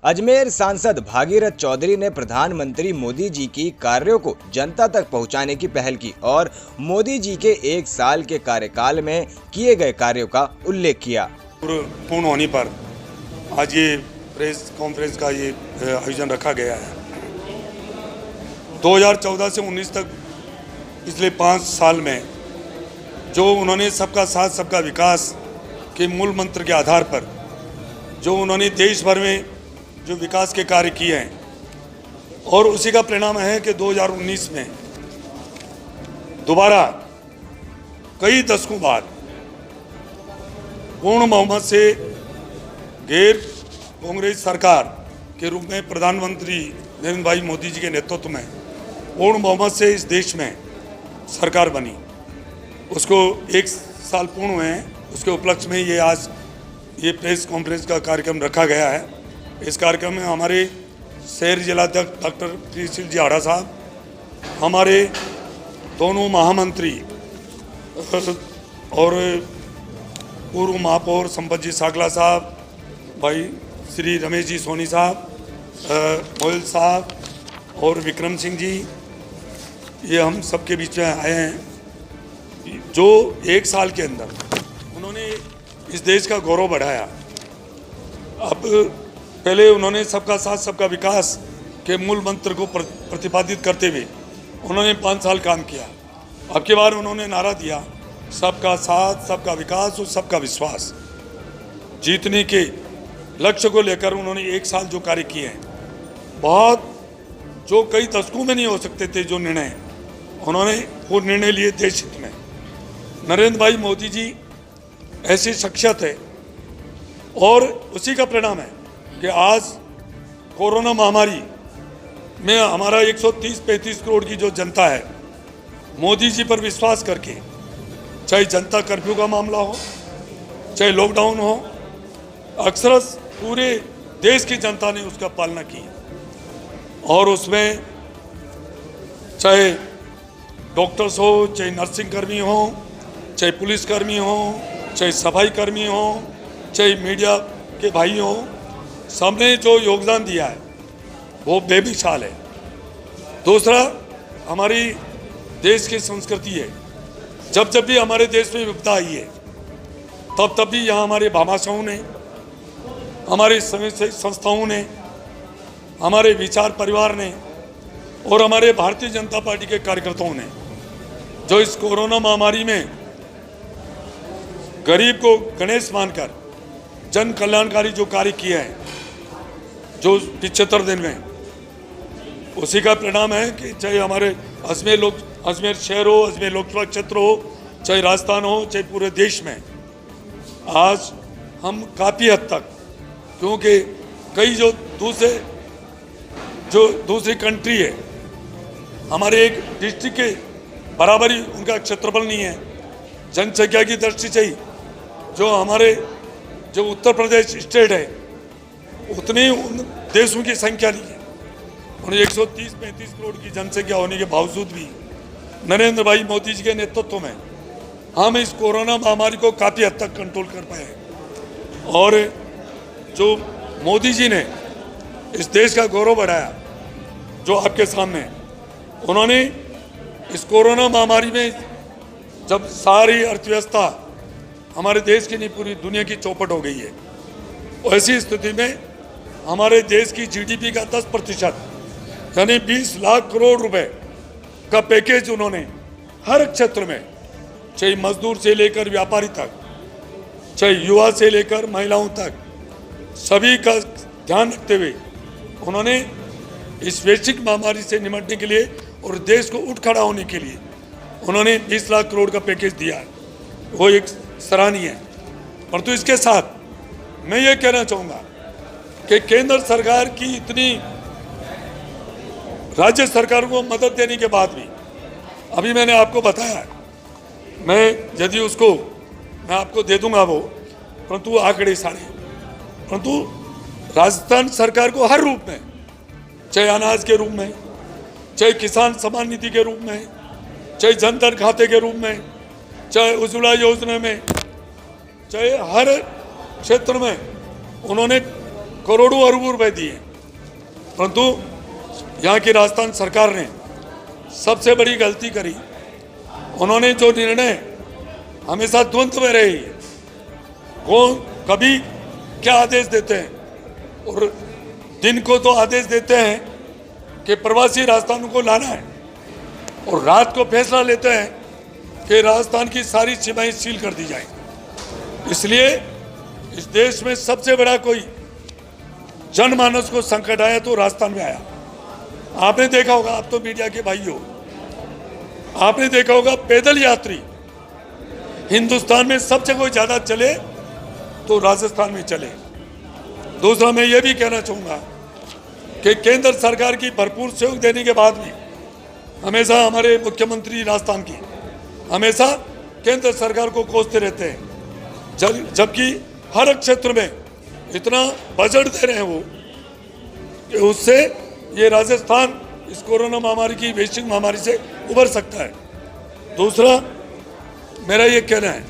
अजमेर सांसद भागीरथ चौधरी ने प्रधानमंत्री मोदी जी की कार्यों को जनता तक पहुंचाने की पहल की और मोदी जी के 1 साल के कार्यकाल में किए गए कार्यों का उल्लेख किया। पूर्ण होने पर आज ये प्रेस कॉन्फ्रेंस का ये आयोजन रखा गया है। 2014 से 19 तक पिछले 5 साल में जो उन्होंने सबका साथ सबका विकास के मूल मंत्र के आधार पर जो उन्होंने देश भर में जो विकास के कार्य किए हैं और उसी का परिणाम है कि 2019 में दोबारा कई दशकों बाद पूर्ण बहुमत से गैर कांग्रेस सरकार के रूप में प्रधानमंत्री नरेंद्र भाई मोदी जी के नेतृत्व में पूर्ण बहुमत से इस देश में सरकार बनी। उसको 1 साल पूर्ण हुए हैं। उसके उपलक्ष्य में ये आज ये प्रेस कॉन्फ्रेंस का कार्यक्रम रखा गया है। इस कार्यक्रम में हमारे शहर जिलाध्यक्ष डॉक्टर प्रियशील जी आड़ा साहब, हमारे दोनों महामंत्री और पूर्व महापौर संपत जी सागला साहब, भाई श्री रमेश जी सोनी साहब, मोयल साहब और विक्रम सिंह जी, ये हम सबके बीच में आए हैं। जो 1 साल के अंदर उन्होंने इस देश का गौरव बढ़ाया। अब पहले उन्होंने सबका साथ सबका विकास के मूल मंत्र को प्रतिपादित करते हुए उन्होंने 5 साल काम किया। अब की बार उन्होंने नारा दिया सबका साथ सबका विकास और सबका विश्वास। जीतने के लक्ष्य को लेकर उन्होंने 1 साल जो कार्य किए हैं, बहुत जो कई दशकों में नहीं हो सकते थे जो निर्णय उन्होंने वो निर्णय लिए देश हित में। नरेंद्र भाई मोदी जी ऐसी शख्सियत है और उसी का परिणाम है कि आज कोरोना महामारी में हमारा 130-135 करोड़ की जो जनता है, मोदी जी पर विश्वास करके, चाहे जनता कर्फ्यू का मामला हो, चाहे लॉकडाउन हो, अक्सर पूरे देश की जनता ने उसका पालना की। और उसमें चाहे डॉक्टर्स हो, चाहे नर्सिंग कर्मी हो, चाहे पुलिसकर्मी हो, चाहे सफाई कर्मी हो, चाहे मीडिया के भाई हो, सबने जो योगदान दिया है वो बेमिसाल है। दूसरा, हमारी देश की संस्कृति है। जब जब भी हमारे देश में विपदा आई है तब भी यहाँ हमारे भामाशाहों ने, हमारे संस्थाओं ने, हमारे विचार परिवार ने और हमारे भारतीय जनता पार्टी के कार्यकर्ताओं ने जो इस कोरोना महामारी में गरीब को गणेश मानकर जन कल्याणकारी जो कार्य किए हैं जो 75 दिन में, उसी का परिणाम है कि चाहे हमारे अजमेर शहर हो, अजमेर लोकसभा क्षेत्र हो, चाहे राजस्थान हो, चाहे पूरे देश में आज हम काफ़ी हद तक, क्योंकि कई जो दूसरी कंट्री है, हमारे एक डिस्ट्रिक्ट के बराबर ही उनका क्षेत्रफल नहीं है। जनसंख्या की दृष्टि से जो हमारे जो उत्तर प्रदेश स्टेट है उतनी उन देशों की संख्या नहीं है। और 130-135 करोड़ की जनसंख्या होने के बावजूद भी नरेंद्र भाई मोदी जी के नेतृत्व में हम इस कोरोना महामारी को काफ़ी हद तक कंट्रोल कर पाए हैं। और जो मोदी जी ने इस देश का गौरव बढ़ाया, जो आपके सामने उन्होंने इस कोरोना महामारी में जब सारी अर्थव्यवस्था हमारे देश की नहीं पूरी दुनिया की चौपट हो गई है, ऐसी स्थिति में हमारे देश की जीडीपी का 10% यानी 20 लाख करोड़ रुपए का पैकेज उन्होंने हर क्षेत्र में, चाहे मजदूर से लेकर व्यापारी तक, चाहे युवा से लेकर महिलाओं तक, सभी का ध्यान रखते हुए उन्होंने इस वैश्विक महामारी से निपटने के लिए और देश को उठ खड़ा होने के लिए उन्होंने 20 लाख करोड़ का पैकेज दिया है। वो एक सराहनीय है। परंतु इसके साथ मैं ये कहना चाहूँगा कि केंद्र सरकार की इतनी राज्य सरकार को मदद देने के बाद भी, अभी मैंने आपको बताया, मैं यदि उसको मैं आपको दे दूंगा वो, परंतु आंकड़े सारे, परंतु राजस्थान सरकार को हर रूप में, चाहे अनाज के रूप में, चाहे किसान सम्मान निधि के रूप में, चाहे जनधन खाते के रूप में, चाहे उज्ज्वला योजना में, चाहे हर क्षेत्र में उन्होंने करोड़ों अरबों रुपए दिए, परंतु यहाँ की राजस्थान सरकार ने सबसे बड़ी गलती करी। उन्होंने जो निर्णय हमेशा द्वंद्व में रहे, कौन कभी क्या आदेश देते हैं, और दिन को तो आदेश देते हैं कि प्रवासी राजस्थान को लाना है, और रात को फैसला लेते हैं कि राजस्थान की सारी सीमाएं सील कर दी जाए। इसलिए इस देश में सबसे बड़ा कोई जनमानस को संकट आया तो राजस्थान में आया। आपने देखा होगा, आप तो मीडिया के भाई हो, आपने देखा होगा पैदल यात्री हिंदुस्तान में सबसे कोई ज्यादा चले तो राजस्थान में चले। दूसरा, मैं ये भी कहना चाहूँगा कि केंद्र सरकार की भरपूर सहयोग देने के बाद भी हमेशा हमारे मुख्यमंत्री राजस्थान की हमेशा केंद्र सरकार को कोसते रहते हैं, जबकि हर क्षेत्र में इतना बजट दे रहे हैं वो कि उससे ये राजस्थान इस कोरोना महामारी की वैश्विक महामारी से उबर सकता है। दूसरा, मेरा ये कहना है,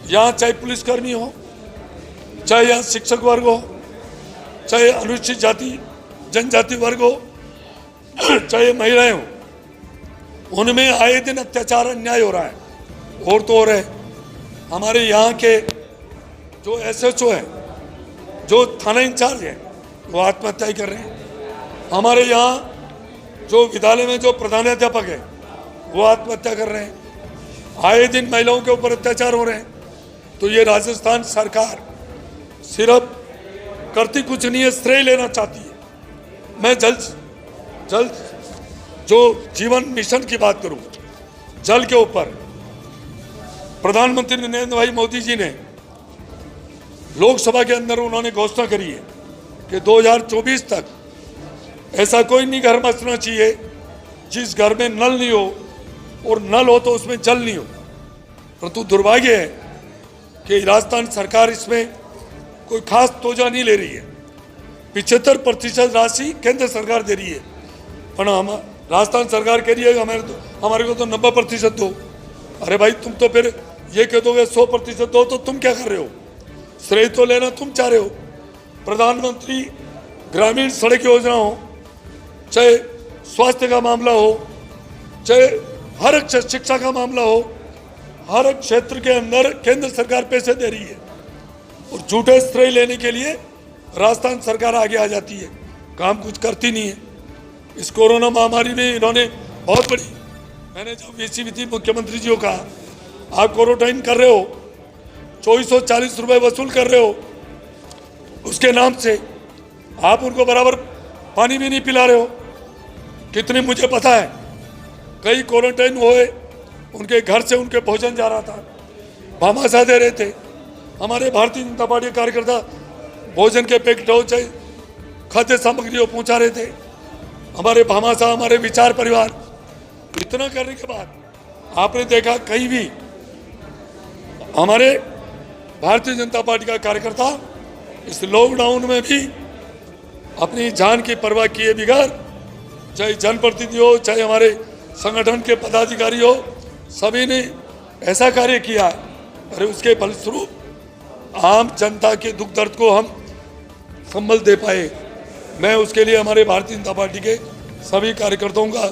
यहाँ चाहे पुलिसकर्मी हो, चाहे यहाँ शिक्षक वर्ग हो, चाहे अनुसूचित जाति जनजाति वर्ग हो, चाहे महिलाएं हो, उनमें आए दिन अत्याचार अन्याय हो रहा है। और तो और है, हमारे यहाँ के जो SHO है, जो थाना इंचार्ज है, वो आत्महत्या कर रहे हैं। हमारे यहाँ जो विद्यालय में जो प्रधानाध्यापक है वो आत्महत्या कर रहे हैं। आए दिन महिलाओं के ऊपर अत्याचार हो रहे हैं। तो ये राजस्थान सरकार सिर्फ करती कुछ नहीं है, श्रेय लेना चाहती है। मैं जल्द जो जीवन मिशन की बात करूं, जल के ऊपर प्रधानमंत्री नरेंद्र भाई मोदी जी ने लोकसभा के अंदर उन्होंने घोषणा करी है कि 2024 तक ऐसा कोई नहीं घर बचना चाहिए जिस घर में नल नहीं हो, और नल हो तो उसमें जल नहीं हो। परंतु दुर्भाग्य है कि राजस्थान सरकार इसमें कोई खास तोजा नहीं ले रही है। 75% राशि केंद्र सरकार दे रही है, पर हम राजस्थान सरकार कह रही है हमारे को तो 90% दो। अरे भाई, तुम तो फिर ये कह दोगे 100% दो, तो तुम क्या कर रहे हो? श्रेय तो लेना तुम चाह रहे हो। प्रधानमंत्री ग्रामीण सड़क योजना हो, चाहे स्वास्थ्य का मामला हो, चाहे हर शिक्षा का मामला हो, हर क्षेत्र के अंदर केंद्र सरकार पैसे दे रही है, और झूठे श्रेय लेने के लिए राजस्थान सरकार आगे आ जाती है, काम कुछ करती नहीं है। इस कोरोना महामारी में इन्होंने बहुत बड़ी, मैंने जब VC थी मुख्यमंत्री जी को कहा, आप क्वारंटाइन कर रहे हो, 2440 रुपये वसूल कर रहे हो, उसके नाम से आप उनको बराबर पानी भी नहीं पिला रहे हो। कितने, मुझे पता है, कई क्वारंटाइन हुए, उनके घर से उनके भोजन जा रहा था, भामाशाह दे रहे थे। हमारे भारतीय जनता पार्टी कार्यकर्ता भोजन के पैकेट हो, चाहे खाद्य सामग्री हो, पहुंचा रहे थे। हमारे भामाशाह, हमारे विचार परिवार, इतना करने के बाद आपने देखा कहीं भी हमारे भारतीय जनता पार्टी का कार्यकर्ता इस लॉकडाउन में भी अपनी जान की परवाह किए बिगैर, चाहे जनप्रतिनिधि हो, चाहे हमारे संगठन के पदाधिकारी हो, सभी ने ऐसा कार्य किया। अरे उसके फलस्वरूप आम जनता के दुख दर्द को हम संबल दे पाए। मैं उसके लिए हमारे भारतीय जनता पार्टी के सभी कार्यकर्ताओं का,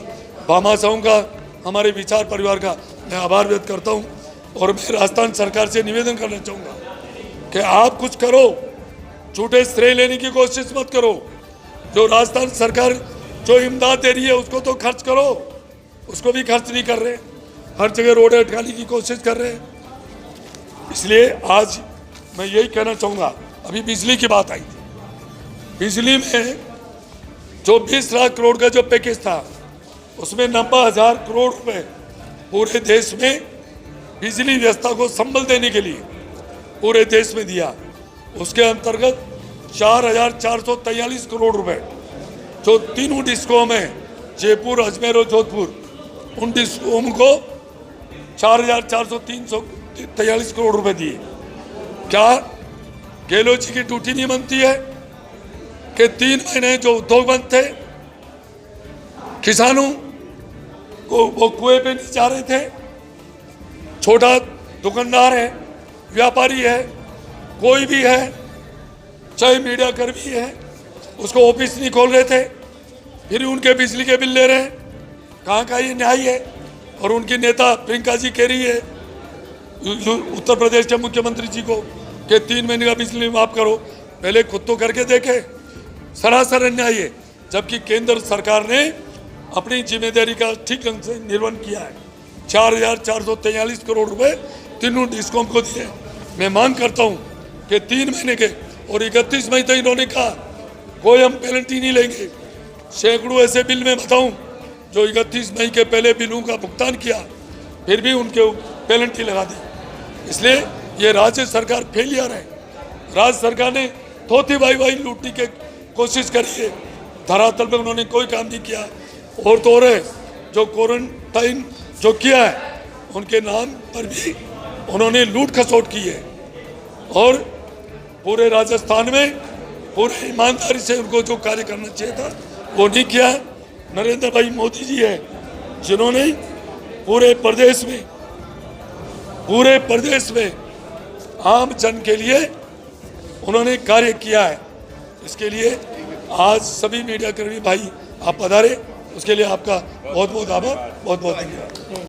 भामाशाहों का, हमारे विचार परिवार का मैं आभार व्यक्त करता हूं। और मैं राजस्थान सरकार से निवेदन करना चाहूँगा कि आप कुछ करो, झूठे श्रेय लेने की कोशिश मत करो। जो राजस्थान सरकार जो इमदाद दे रही है उसको तो खर्च करो, उसको भी खर्च नहीं कर रहे, हर जगह रोडें अटकाने की कोशिश कर रहे हैं। इसलिए आज मैं यही कहना चाहूँगा, अभी बिजली की बात आई थी, बिजली में जो 20 लाख करोड़ का जो पैकेज था, उसमें 90,000 करोड़ रुपए पूरे देश में बिजली व्यवस्था को संबल देने के लिए पूरे देश में दिया। उसके अंतर्गत 4,443 करोड़ रुपए जो तीनों डिस्कोम में, जयपुर, अजमेर और जोधपुर, उन डिस्कोम को 4,443 करोड़ रुपए दिए। क्या गहलोत जी की ड्यूटी नहीं बनती है कि 3 महीने जो उद्योग बंद थे, किसानों को वो कुएं पे नहीं जा रहे थे, छोटा दुकानदार है, व्यापारी है, कोई भी है, चाहे मीडिया कर्मी है, उसको ऑफिस नहीं खोल रहे थे, फिर उनके बिजली के बिल ले रहे हैं। कहाँ का ये न्याय है? और उनकी नेता प्रियंका जी कह रही है उत्तर प्रदेश के मुख्यमंत्री जी को कि 3 महीने का बिजली माफ करो। पहले खुद तो करके देखे। सरासर अन्याय है, जबकि केंद्र सरकार ने अपनी जिम्मेदारी का ठीक ढंग से निर्वहन किया है। 4,443 करोड़ रुपए तीनों डिस्कॉम को दिए। मैं मांग करता हूं कि 3 महीने के और 31 मई तक इन्होंने कहा कोई हम पेनल्टी नहीं लेंगे। सैकड़ों ऐसे बिल में बताऊं जो 31 मई के पहले बिलों का भुगतान किया, फिर भी उनके पेनल्टी लगा दी। इसलिए ये राज्य सरकार फेलियर है। राज्य सरकार ने थोथी भाई लूटने की कोशिश करी है, धरातल पे उन्होंने कोई काम नहीं किया। और तो और है, जो क्वारंटाइन जो किया है उनके नाम पर भी उन्होंने लूट खसोट की है। और पूरे राजस्थान में पूरे ईमानदारी से उनको जो कार्य करना चाहिए था वो नहीं किया। नरेंद्र भाई मोदी जी है जिन्होंने पूरे प्रदेश में आम जन के लिए उन्होंने कार्य किया है। इसके लिए आज सभी मीडिया कर्मी भाई आप पधारे, उसके लिए आपका बहुत बहुत आभार, बहुत बहुत धन्यवाद।